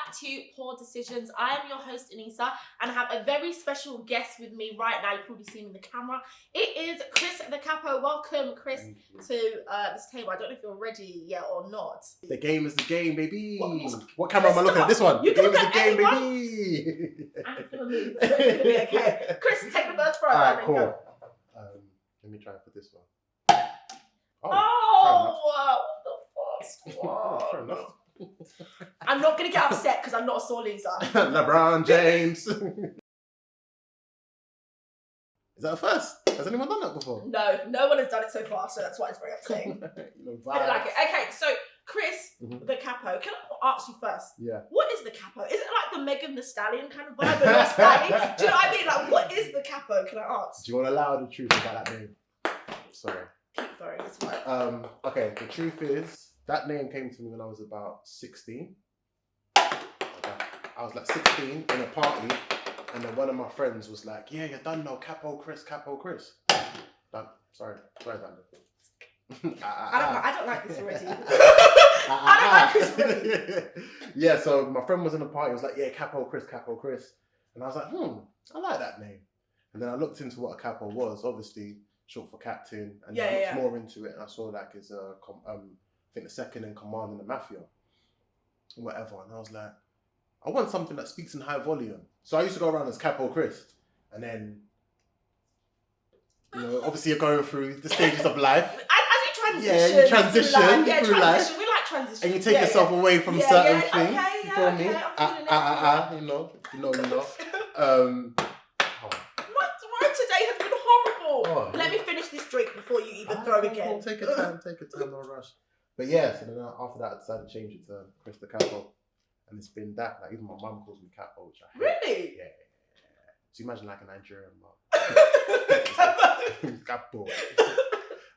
back to Poor Decisions. I am your host, Anissa, and I have a very special guest with me right now. You've probably seen in the camera. It is Chris the Capo. Welcome, Chris, to this table. I don't know if you're ready yet or not. The game is the game, baby. What camera am I looking at? This one. You The game can is look the at game, anyone. baby. And it's going to move. So it's going to be okay. Chris, take the first throw. Alright, cool. Let me try for this one. Oh, the first one. Fair enough. I'm not going to get upset because I'm not a sore loser. LeBron James. Is that a first? Has anyone done that before? No one has done it so far, so that's why it's very upsetting. I don't like it. Okay, so Chris, the Capo, can I ask you first? Yeah. What is the Capo? Is it like the Megan Thee Stallion kind of vibe, but not Stallion? Do you know what I mean? Like, what is the Capo? Can I ask? Do you want to allow the truth about that name? Sorry. Keep throwing this one. Okay, the truth is, that name came to me when I was about 16. I was like 16 in a party, and then one of my friends was like, "Yeah, you done know Capo Chris, Capo Chris." Sorry, Dan. I don't like this already. I don't like this already. Yeah, so my friend was in the party. He was like, "Yeah, Capo Chris, Capo Chris," and I was like, I like that name. And then I looked into what a capo was. Obviously, short for captain, and I looked more into it, and I saw like it's I think the second in command in the mafia, whatever. And I was like, I want something that speaks in high volume. So I used to go around as Capo Chris, and then, obviously you're going through the stages of life. As you transition. Yeah, you transition through life. Life. We like transition. And you take yourself away from certain things. Okay, you feel me? I'm You know. My today has been horrible. Oh, Let me finish this drink before you even throw again. Cool. Take your time, no rush. But yeah, so then after that I decided to change it to Chris the Capo. And it's been that, like even my mum calls me Capo, which I hate. Really? Yeah. So you imagine like a Nigerian mum. Capo.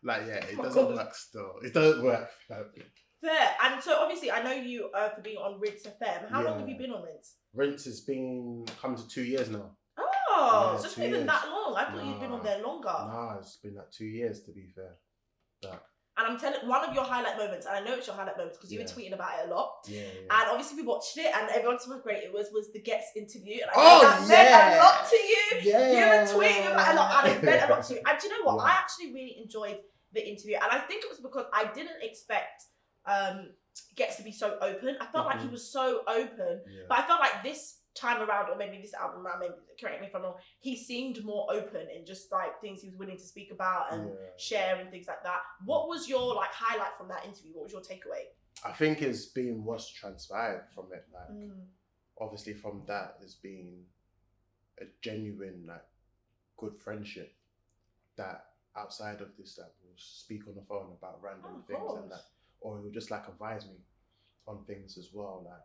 Like it doesn't work still. It doesn't work. Fair. And so obviously I know you for being on Rinse FM. How long have you been on Rinse? Rinse has been coming to 2 years now. Oh, so it's not even that long. I thought you'd been on there longer. Nah, it's been like 2 years to be fair. And I'm telling one of your highlight moments, and I know it's your highlight moments because you were tweeting about it a lot. Yeah. And obviously we watched it, and everyone said how great it was the Gets interview. And I know that meant a lot to you. Yeah. You were tweeting about it a lot, and it meant a lot to you. And do you know what? I actually really enjoyed the interview, and I think it was because I didn't expect Gets to be so open. I felt like he was so open, but I felt like this time around, or maybe this album around, maybe correct me if I'm wrong, he seemed more open in just like things he was willing to speak about and share and things like that. What was your like highlight from that interview? What was your takeaway? I think it's been what's transpired from it. Like obviously from that has been a genuine like good friendship that outside of this that will speak on the phone about random things and that, or he'll just like advise me on things as well. Like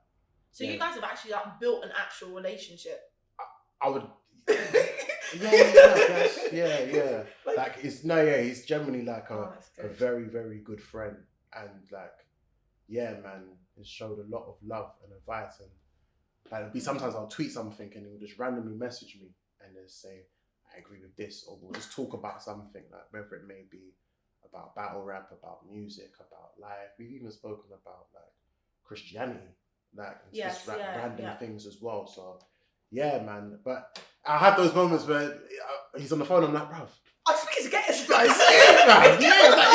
so you guys have actually like built an actual relationship. I would. Yeah. Like he's generally like a very, very good friend, and like, man, he's showed a lot of love and advice, and like it'll be sometimes I'll tweet something and he'll just randomly message me and just say, I agree with this, or we'll just talk about something, like whether it may be about battle rap, about music, about life. We've even spoken about like Christianity. Like just random things as well. So yeah, man. But I have those moments where he's on the phone. I'm like, bruv, I speak to Gets. Like, it's you, man.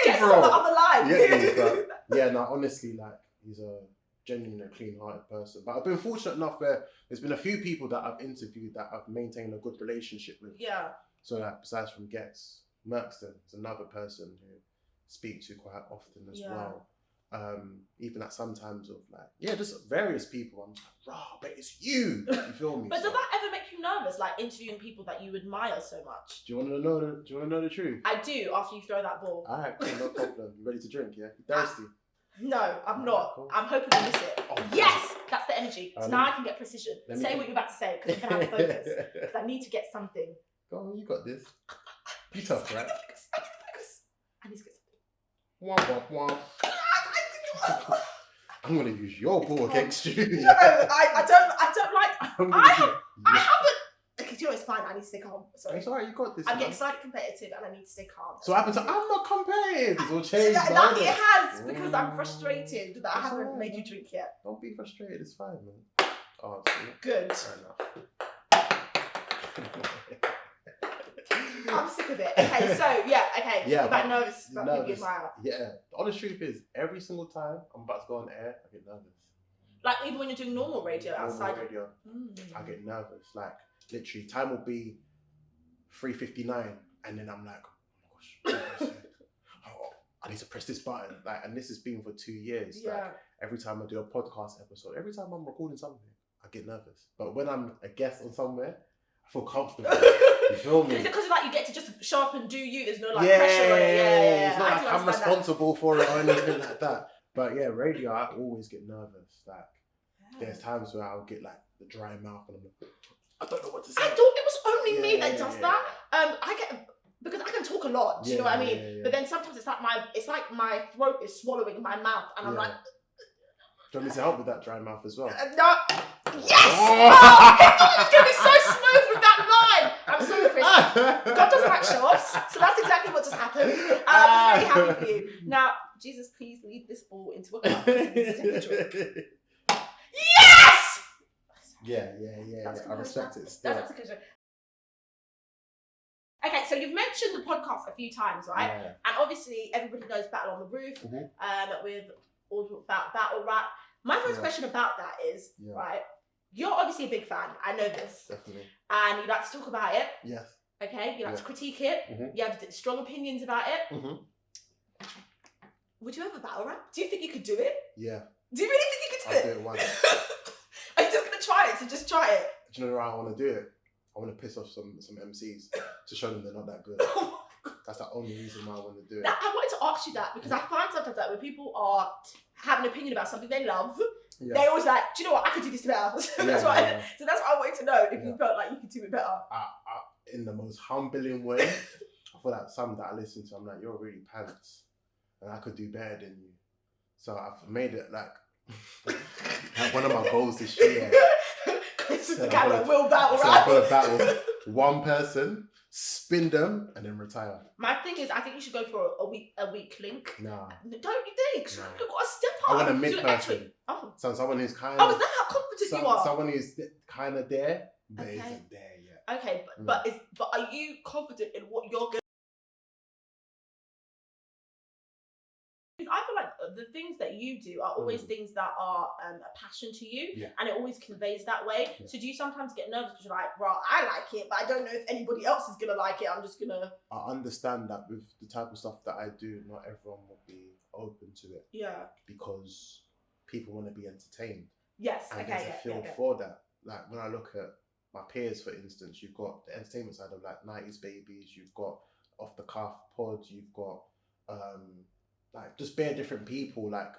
It's you, bro. On the other line. Yeah, no, honestly, like he's a genuine and clean-hearted person. But I've been fortunate enough where there's been a few people that I've interviewed that I've maintained a good relationship with. Yeah. So like besides from Gets, Merkston is another person who I speak to quite often as well. Even at sometimes of like, just various people, I'm just like, but it's you. You feel me? But does that ever make you nervous, like interviewing people that you admire so much? Do you want to know the truth? I do. After you throw that ball. Alright, cool, no problem. You ready to drink? Yeah, you thirsty? No, I'm not. Cool. I'm hoping to miss it. Oh, yes, that's the energy. So now I can get precision. Say what you're about to say because I can have focus. Because I need to get something. Go on, you got this. You tough, right? I need to get something. Womp. I'm gonna use your ball against you. No, I don't like. I haven't. Okay, do you know, it's fine. I need to stay calm. Sorry. It's alright. You got this. I'm getting slightly competitive, and I need to stay calm. So what happens? I'm not competitive. It's all changed. That it has because I'm frustrated that I haven't made you drink yet. Don't be frustrated. It's fine, man. Oh, good. Fair enough. I'm sick of it. Okay, so okay. Yeah, about nervous about being out. Yeah. The honest truth is, every single time I'm about to go on air, I get nervous. Like even when you're doing normal radio outside. Radio, I get nervous. Like literally, time will be 3:59, and then I'm like, oh my gosh, I need to press this button. Like, and this has been for 2 years. Yeah. Like, every time I do a podcast episode, every time I'm recording something, I get nervous. But when I'm a guest on somewhere, I feel comfortable. You feel me? Is it because like you get to just show up and do you? There's no like pressure on it. Yeah. It's not like I'm responsible for it or anything like that. But yeah, radio, I always get nervous. Like there's times where I'll get like the dry mouth and I'm like, I don't know what to say. I thought it was only me that does that. I get because I can talk a lot. Do you know what I mean? Yeah. But then sometimes it's like my throat is swallowing my mouth, and I'm like. Do you want me to help with that dry mouth as well? No. Yes! Oh, it's going to be so smooth with that line. I'm sorry, Chris. God doesn't like show-offs, so that's exactly what just happened. I'm really happy for you. Now, Jesus, please lead this ball into a cup. Yes! Yeah. I respect it still. That's a good joke. Okay, so you've mentioned the podcast a few times, right? Yeah. And obviously, everybody knows Battle on the Roof, with all about battle rap. My first question about that is, right, you're obviously a big fan. I know this. Definitely. And you like to talk about it. Yes. Okay, you like to critique it. You have strong opinions about it. Would you ever battle rap? Do you think you could do it? Yeah. Do you really think you could do it? I'll do it once. Are you just going to try it? So just try it? Do you know why I want to do it? I want to piss off some MCs to show them they're not that good. That's the only reason why I want to do it. Now, I wanted to ask you that because I find sometimes that when people are having an opinion about something they love, they always like, do you know what? I could do this better. So that's why I wanted to know if you felt like you could do it better. In the most humbling way, I feel like some that I listen to, I'm like, you're really pants, and I could do better than you. So I've made it like one of my goals this year. Chris the Capo will battle rap. I'm gonna battle one person, spin them, and then retire. My thing is, I think you should go for a weak link. Nah. Don't you think? No. You've got to step up. I want a mid person. So someone who's kind of. Oh, is that how confident you are? Someone who's kind of there, but isn't there yet. Okay, but are you confident in what you're going? I feel like the things that you do are always things that are a passion to you, and it always conveys that way. So do you sometimes get nervous because you're like, well, I like it, but I don't know if anybody else is gonna like it. I'm just gonna. I understand that with the type of stuff that I do, not everyone will be open to it. Yeah. Because people want to be entertained. Yes. And there's a field for that. Like when I look at my peers, for instance, you've got the entertainment side of like 90s babies, you've got off the cuff pods, you've got like just bare different people, like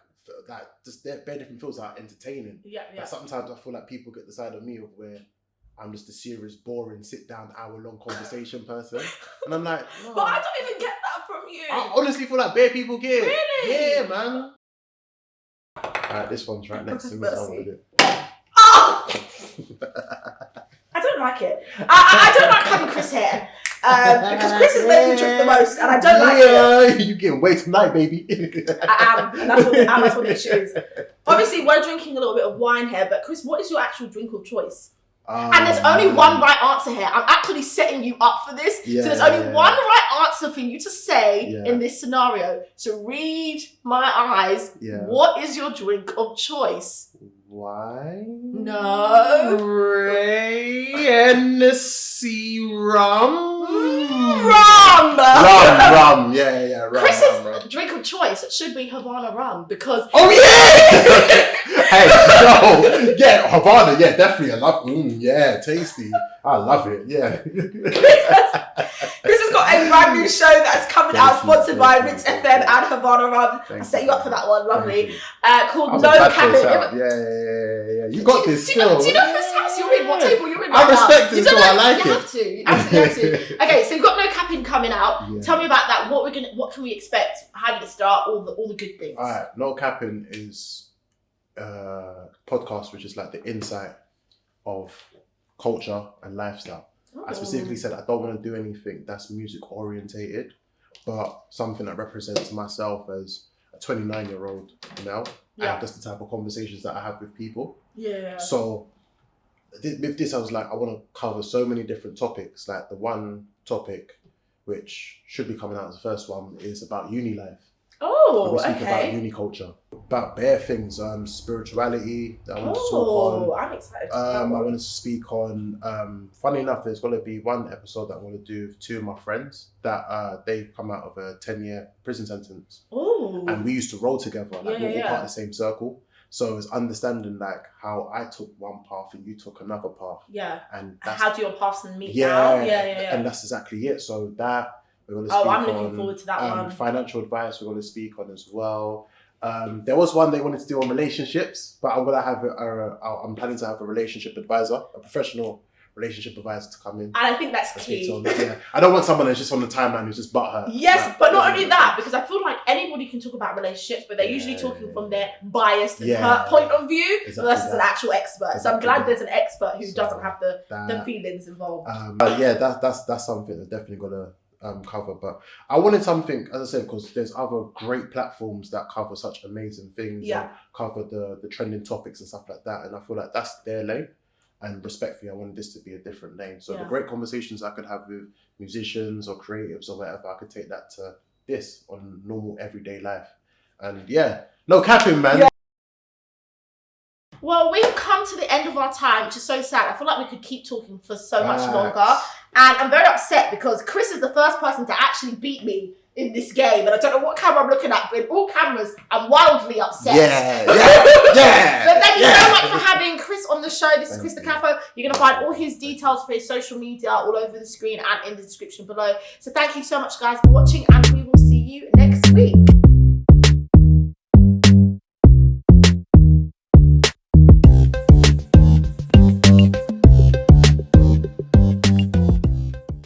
just bare different fields that are entertaining. Yeah. Like sometimes I feel like people get the side of me of where I'm just a serious, boring, sit down, hour-long conversation person, and I'm like, oh. But I don't even get that from you. I honestly feel like bare people get it. Really? Yeah, man. Alright, this one's right next to me, so I'm gonna do it. Oh! I don't like it. I don't like having Chris here. Because Chris is letting me drink the most, and I don't like it. You're getting way tonight, baby. I am, and that's what the issue is. Obviously, we're drinking a little bit of wine here, but Chris, what is your actual drink of choice? And there's only one right answer here. I'm actually setting you up for this. So there's only one right answer for you to say in this scenario. So read my eyes. What is your drink of choice? Wine? No. Hennessy rum? Rum! Rum. Yeah, rum. Chris's drink of choice should be Havana rum because... Oh, yeah! Hey, no! Yeah, Havana, yeah, definitely. I love yeah, tasty. I love it, yeah. Chris has got a brand new show that's coming out, sponsored by Rinse FM and Havana Rum. I set you up for that one, lovely. Called No Cabin. Yeah. You got this still. Do you know whose house you're in? What table you're in right now? I respect it, so I like it. You have to. You absolutely have to. Okay, so you've got No Capping coming out. Yeah. Tell me about that. What can we expect? How did it start? All the good things. Alright, No Capping is podcast which is like the insight of culture and lifestyle. I specifically said I don't want to do anything that's music orientated, but something that represents myself as a 29-year-old now, and just the type of conversations that I have with people. Yeah. So with this, I was like, I want to cover so many different topics. Like the one topic, which should be coming out as the first one, is about uni life. Oh, we speak about uni culture, about bare things, spirituality that I want to talk on. I'm excited. I want to speak on. Funny enough, there's going to be one episode that I want to do with two of my friends that they've come out of a 10-year prison sentence. Oh. And we used to roll together, like we're all part of the same circle. So it was understanding like how I took one path and you took another path. Yeah. And how do your paths meet now? Yeah. And that's exactly it. So that. We're going to speak I'm looking forward to that one. Financial advice we're going to speak on as well. There was one they wanted to do on relationships, but I'm going to have I'm planning to have a relationship advisor, a professional relationship advisor to come in. And I think that's key. I don't want someone that's just on the timeline who's just butthurt. Yes, but not only that, because I feel like anybody can talk about relationships, but they're usually talking from their biased and hurt point of view versus an actual expert. So I'm glad there's an expert who doesn't have the feelings involved. But yeah, that's something that definitely got to cover. But I wanted something, as I said, because there's other great platforms that cover such amazing things, and cover the trending topics and stuff like that, and I feel like that's their lane, and respectfully I wanted this to be a different lane. So the great conversations I could have with musicians or creatives or whatever, I could take that to this on normal everyday life. And no capping, man. Well, we've come to the end of our time, which is so sad. I feel like we could keep talking for so much longer. And I'm very upset because Chris is the first person to actually beat me in this game. And I don't know what camera I'm looking at, but in all cameras, I'm wildly upset. But thank you so much for having Chris on the show. This is Chris the Capo. You're going to find all his details for his social media all over the screen and in the description below. So thank you so much, guys, for watching, and we will see you next week.